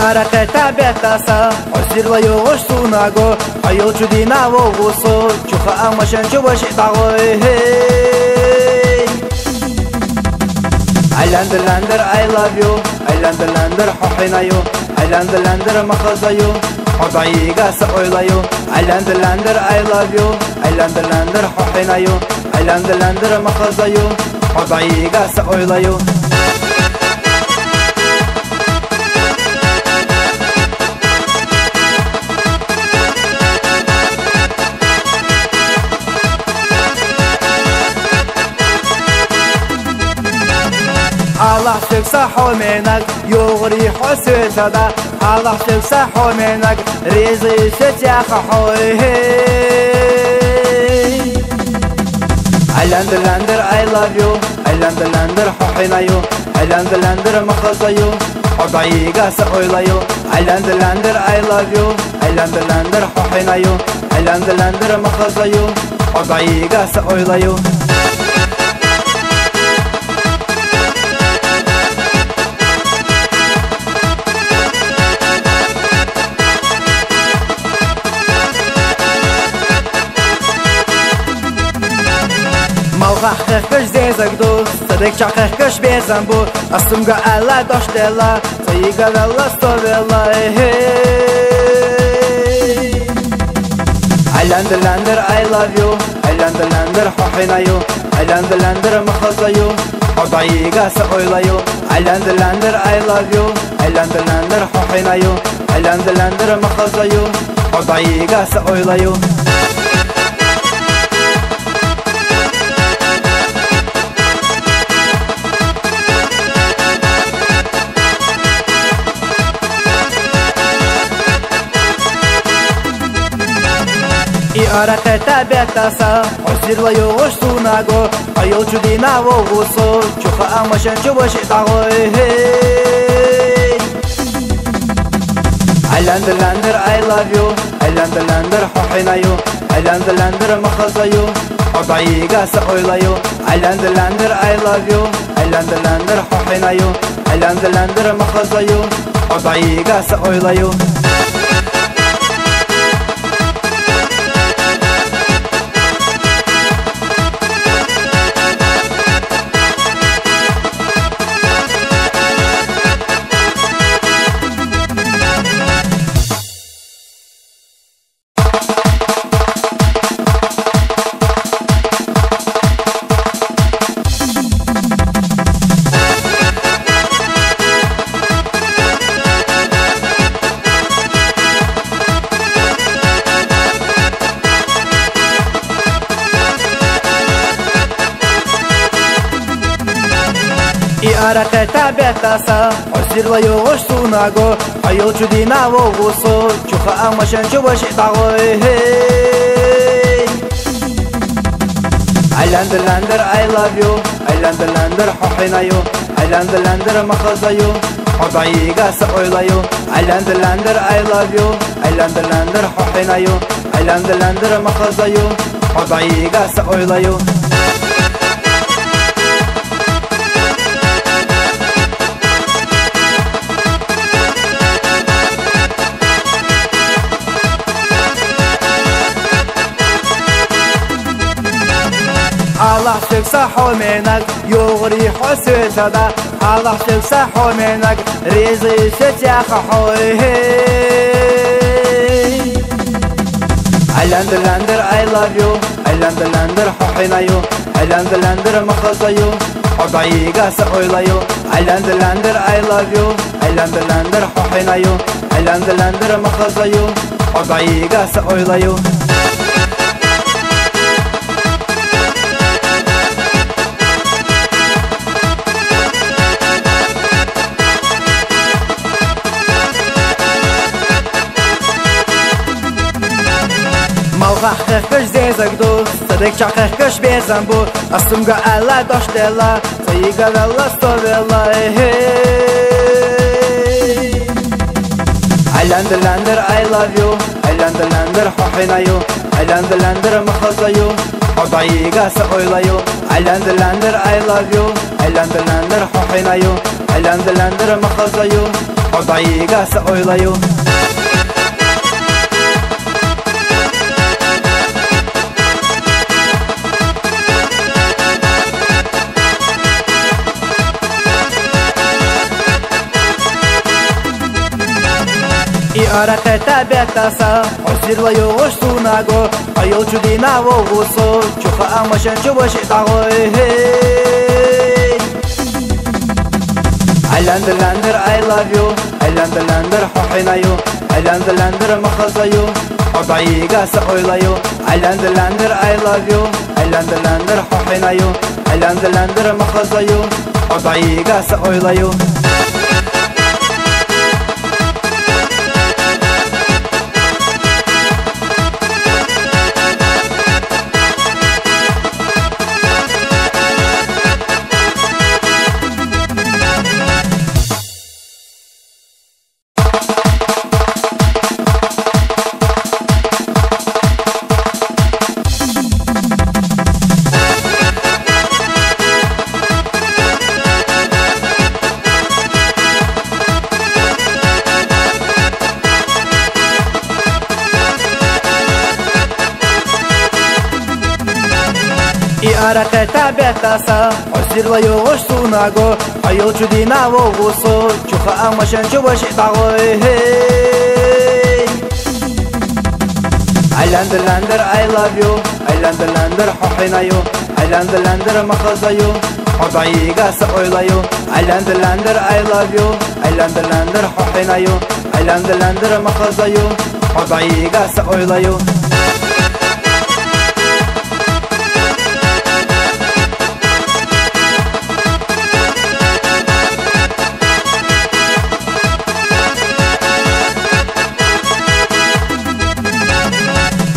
Iarate tabetasa Osirla yoğuş sunago Ayılcı dina voğusu Çuha amaşan çuvaşı dağı Aylandılandır I love you Aylandılandır hohinayu Aylandılandır makazayu Odayiga sa oylayu Aylandılandır I love you Aylandılandır hohinayu Aylandılandır makazayu Odayiga sa oylayu Allah söksa homenak yoğri hosötada Allah söksa homenak rezi sötya hoy Aylandılandır I love you Aylandılandır hohinayu Aylandılandır makazayu Odayiga sa oylayu Aylandılandır I love you Aylandılandır hohinayu Aylandılandır makazayu Odayiga sa oylayu Malgah zezagdu Sadık çakış bezan bu Astımga alla doştela Sayiga vella stovela Aylandılandır I love you Aylandılandır hohinayu Aylandılandır makazayu Odayiga sa oylayu Aylandılandır I love you Aylandılandır hohinayu Aylandılandır makazayu Odayiga sa oylayu Iarate tabetasa Osirla yoğuş sunago Ayılcı dina voğusu Çuha amaşan çuvaşı dağı Aylandılandır I love you Aylandılandır hohinayu Aylandılandır makazayu Odayiga sa oylayu Aylandılandır I love you Aylandılandır hohinayu Aylandılandır makazayu Odayiga sa oylayu Iarate tabetasa Osirla yoğuş sunago Ayılcı dina voğusu Çuha amaşan çuvaşı dağı Aylandılandır I love you Aylandılandır hohinayu Aylandılandır makazayu Odayiga sa oylayu Aylandılandır I love you Aylandılandır hohinayu Aylandılandır makazayu Odayiga sa oylayu Allah söksa homenak yoğri hosötada Allah söksa homenak rezi sötya hoy Aylandılandır I love you Aylandılandır hohinayu Aylandılandır makazayu Odayiga sa oylayu Aylandılandır I love you Aylandılandır hohinayu Aylandılandır makazayu Odayiga sa oylayu Malgah zezagdu Sadık çakış bezan bu Astımga alla doştela Sayiga vella stovela Aylandılandır I love you Aylandılandır hohinayu Aylandılandır makazayu Odayiga sa oylayu Aylandılandır I love you Aylandılandır hohinayu Aylandılandır makazayu Odayıga oylayu I arate tabetasa Osirla yoğuş sunago Ayolcu dina voğusu Çuha amaşen çubaşı dago Aylandılandır I love you Aylandılandır hohinayu Aylandılandır makhazayu Odayıga oylayu Aylandılandır I love you Aylandılandır hohinayu Aylandılandır makhazayu Odayıga oylayu Arate tabetasa Osirla yoğuş sunago Ayolcu dina voğusu Çuha amaşen çubaşı dago Aylandılandır I love you Aylandılandır hohinayu Aylandılandır makhazayu Odayıga oylayu Aylandılandır I love you Aylandılandır hohinayu Aylandılandır makhazayu Odayıga oylayu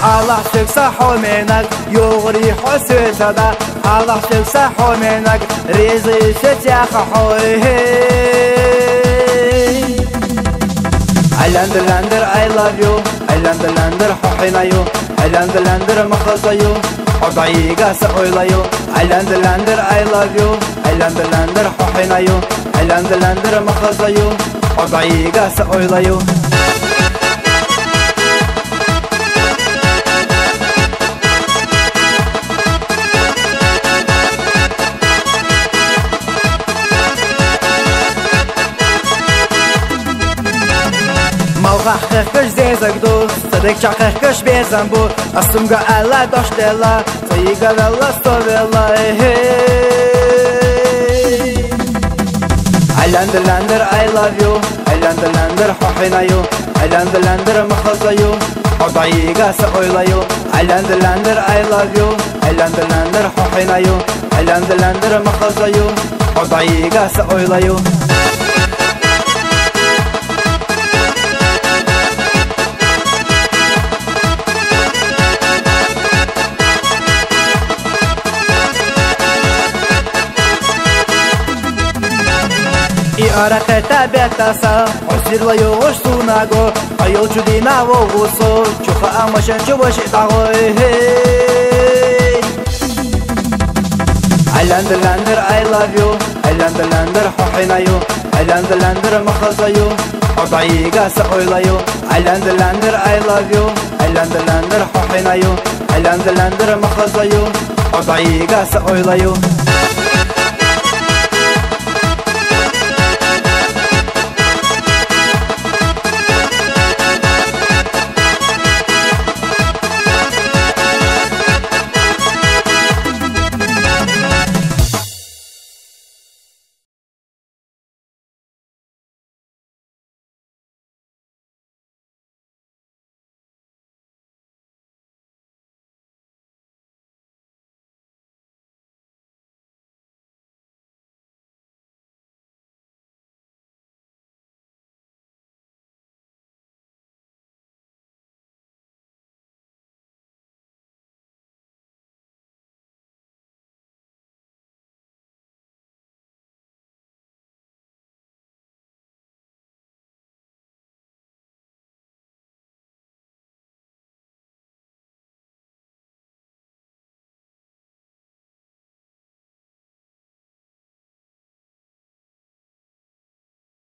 Allah söksa homenak yoğri hosötada Allah söksa homenak rezi sötyaha hoy Aylandılandır I love you Aylandılandır hohinayu Aylandılandır makhazayu Odayıga oylayu Aylandılandır I love you Aylandılandır hohinayu Aylandılandır makhazayu Odayıga oylayu Malgah zezagdu Sadık çakış bezan bu Asımga Allah doştela Sayıga Allah stovela Aylandılandır I love you Aylandılandır hohinayu Aylandılandır makhazayu Odayıga oylayu Aylandılandır I love you Aylandılandır hohinayu Aylandılandır makhazayu Odayıga oylayu Arate tabetasa Osirla yoğuş sunago Ayolcu dina voğusu Çuha amaşen çubaşı dago Aylandılandır I love you Aylandılandır hohinayu Aylandılandır makhazayu Odayıga oylayu Aylandılandır I love you Aylandılandır hohinayu Aylandılandır makhazayu Odayıga oylayu